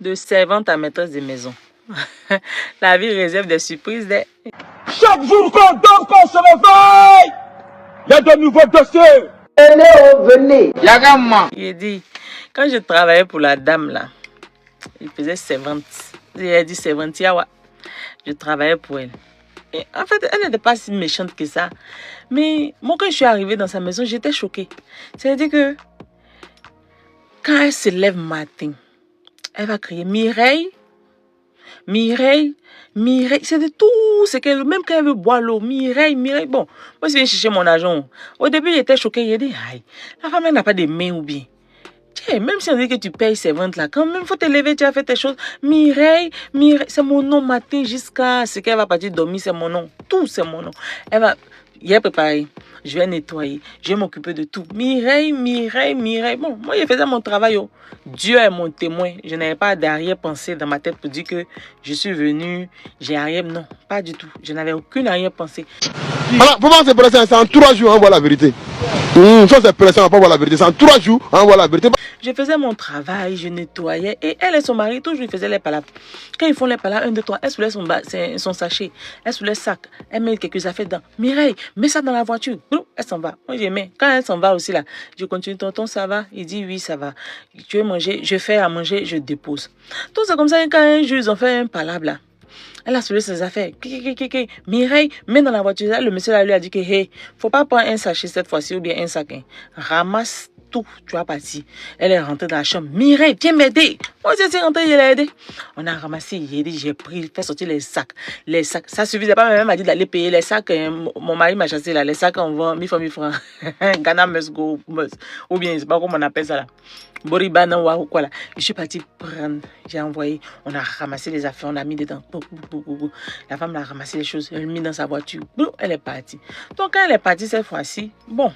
De servante à maîtresse de maison. La vie réserve des surprises. Chaque jour qu'on dort, qu'on se réveille, il y a de nouveaux dossiers. Venez. Il dit, quand je travaillais pour la dame là, il faisait servante. Il a dit servante, ouais. Je travaillais pour elle. Et en fait, elle n'était pas si méchante que ça. Mais moi, quand je suis arrivée dans sa maison, j'étais choquée. C'est-à-dire que quand elle se lève matin, elle va crier Mireille, Mireille, Mireille. C'est de tout ce qu'elle, même quand elle veut boire l'eau, Mireille, Mireille. Bon, moi, je viens chercher mon argent. Au début, j'étais choquée. J'ai dit, aïe, la femme, elle n'a pas de mains ou bien. Tiens, même si on dit que tu payes ses ventes là, quand même, il faut te lever, tu as fait tes choses. Mireille, Mireille, c'est mon nom matin jusqu'à ce qu'elle va partir dormir, c'est mon nom. Tout, c'est mon nom. Elle va, il est préparé. Je vais nettoyer, je vais m'occuper de tout. Mireille, Mireille, Mireille. Bon, moi, je faisais mon travail. Oh. Dieu est mon témoin. Je n'avais pas d'arrière-pensée dans ma tête pour dire que je suis venue, j'ai arrière. Non, pas du tout. Je n'avais aucune arrière-pensée. Voilà, pour moi, c'est pressant. C'est en 3 jours, on voit la vérité. Ça, c'est pressant, on va pas voir la vérité. C'est en 3 jours, on voit la vérité. Je faisais mon travail, je nettoyais. Et elle et son mari, toujours, ils faisaient les palabres. Quand ils font les palabres, 1, 2, 3, elle soulève son sachet. Elle soulève le sac. Elle met quelques affaires dedans. Mireille, mets ça dans la voiture. Elle s'en va. Moi, j'aimais. Quand elle s'en va aussi, là, je continue. Tonton, ça va? Il dit oui, ça va. Tu veux manger? Je fais à manger, je dépose. Donc, c'est comme ça, quand un jour, ils ont fait un palabre, là. Elle a soulevé ses affaires. Mireille, mets dans la voiture. Le monsieur là, lui a dit que, hey, faut pas prendre un sachet cette fois-ci ou bien un sac. Hein. Ramasse tout, tu vas partir. Elle est rentrée dans la chambre. Mireille, viens m'aider. Moi, je suis rentrée, je l'ai aidé. On a ramassé, j'ai pris, fait sortir les sacs. Les sacs, ça suffisait pas. Ma mère m'a dit d'aller payer les sacs. Mon mari m'a chassé là. Les sacs, on vend 1000 francs. Ghana must go, must. Ou bien, je sais pas comment on appelle ça là. Boribana ou quoi là. Je suis partie prendre, j'ai envoyé, on a ramassé les affaires, on a mis dedans. La femme a ramassé les choses, elle a mis dans sa voiture. Elle est partie. Donc quand elle est partie cette fois-ci, bon,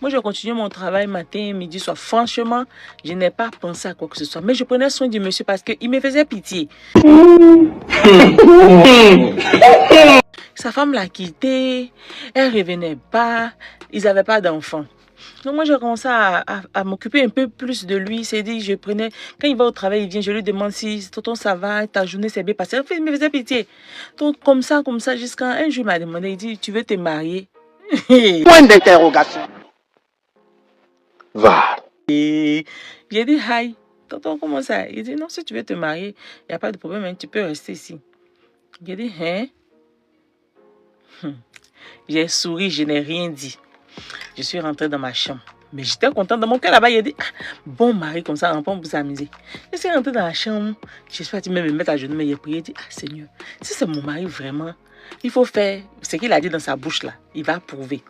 moi je continue mon travail matin, midi, soir. Franchement, je n'ai pas pensé à quoi que ce soit. Mais je prenais soin du monsieur parce qu'il me faisait pitié. Sa femme l'a quitté, elle revenait pas, ils n'avaient pas d'enfants. Donc moi, j'ai commencé à m'occuper un peu plus de lui. C'est dit, je prenais, quand il va au travail, il vient, je lui demande si tonton ça va, ta journée s'est bien passée. Il me faisait pitié. Donc comme ça, jusqu'à un jour, il m'a demandé, il dit, tu veux te marier? Point d'interrogation. Va. Et j'ai dit, hi, tonton, comment ça? Il dit, non, si tu veux te marier, il n'y a pas de problème, hein, tu peux rester ici. J'ai dit, hein? J'ai souri, je n'ai rien dit. Je suis rentrée dans ma chambre. Mais j'étais contente dans mon cœur là-bas. Il a dit, ah, bon mari comme ça, on peut s'amuser. Je suis rentrée dans la chambre. Je suis partie même me mettre à genoux, mais il a prié. Il dit, ah Seigneur, si c'est mon mari vraiment, il faut faire ce qu'il a dit dans sa bouche là. Il va prouver.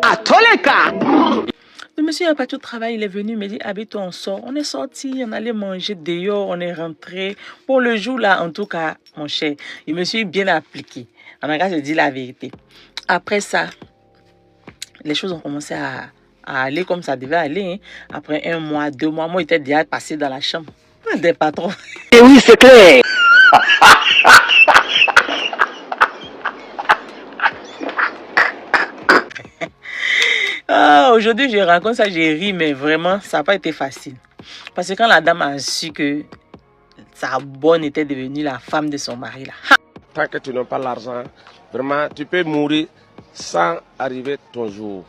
À tous les cas. Le monsieur est parti au travail, il est venu, il me dit, habille-toi, on sort. On est sorti, on allait manger dehors, on est rentré. Pour le jour là, en tout cas, mon cher, il me suis bien appliqué. En tout cas, je dis la vérité. Après ça, les choses ont commencé à aller comme ça devait aller. Hein. Après 1 mois, 2 mois, moi, j'étais déjà passé dans la chambre des patrons. Et oui, c'est clair. Aujourd'hui, je raconte ça, j'ai ri, mais vraiment, ça n'a pas été facile. Parce que quand la dame a su que sa bonne était devenue la femme de son mari, là. Tant que tu n'as pas l'argent, vraiment, tu peux mourir sans arriver ton jour.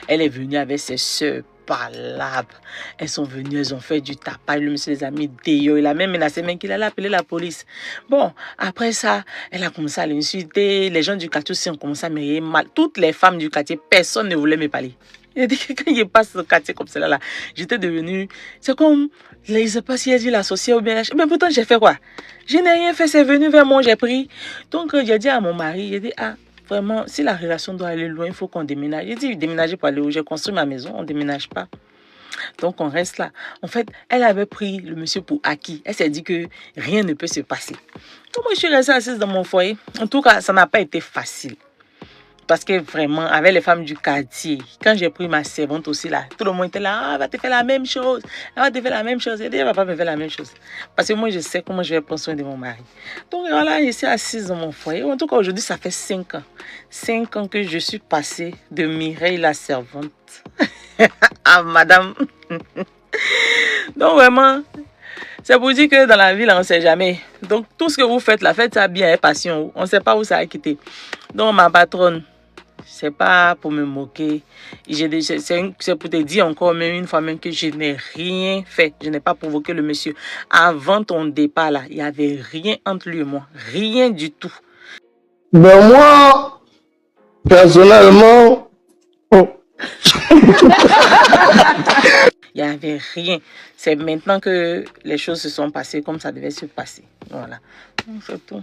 Elle est venue avec ses soeurs palabres. Elles sont venues, elles ont fait du tapage. Le monsieur les a mis dehors. Il a même menacé même qu'il allait appeler la police. Bon, après ça, elle a commencé à l'insulter. Les gens du quartier aussi ont commencé à me rire mal. Toutes les femmes du quartier, personne ne voulait me parler. Il a dit que quand je passe au quartier comme cela là, j'étais devenue, c'est comme, je ne sais pas si elle dit l'associé ou bien, mais pourtant j'ai fait quoi? Je n'ai rien fait, c'est venu vers moi, j'ai pris. Donc j'ai dit à mon mari, j'ai dit, ah, vraiment, si la relation doit aller loin, il faut qu'on déménage. J'ai dit, déménager pour aller où? J'ai construit ma maison, on ne déménage pas. Donc on reste là. En fait, elle avait pris le monsieur pour acquis. Elle s'est dit que rien ne peut se passer. Donc moi, je suis restée assise dans mon foyer. En tout cas, ça n'a pas été facile. Parce que vraiment, avec les femmes du quartier, quand j'ai pris ma servante aussi là, tout le monde était là, ah, elle va te faire la même chose. Elle va te faire la même chose. Elle dit, elle va pas me faire la même chose. Parce que moi, je sais comment je vais prendre soin de mon mari. Donc voilà, je suis assise dans mon foyer. En tout cas, aujourd'hui, ça fait 5 ans. 5 ans que je suis passée de Mireille la servante à madame. Donc vraiment, C'est pour dire que dans la vie, là, on ne sait jamais. Donc, tout ce que vous faites, là, faites ça bien et passion. On ne sait pas où ça a quitté. Donc, ma patronne, c'est pas pour me moquer. C'est pour te dire encore même une fois même que je n'ai rien fait. Je n'ai pas provoqué le monsieur. Avant ton départ, là, il n'y avait rien entre lui et moi. Rien du tout. Ben moi, personnellement... Il n'y avait rien. C'est maintenant que les choses se sont passées comme ça devait se passer. Voilà. C'est tout.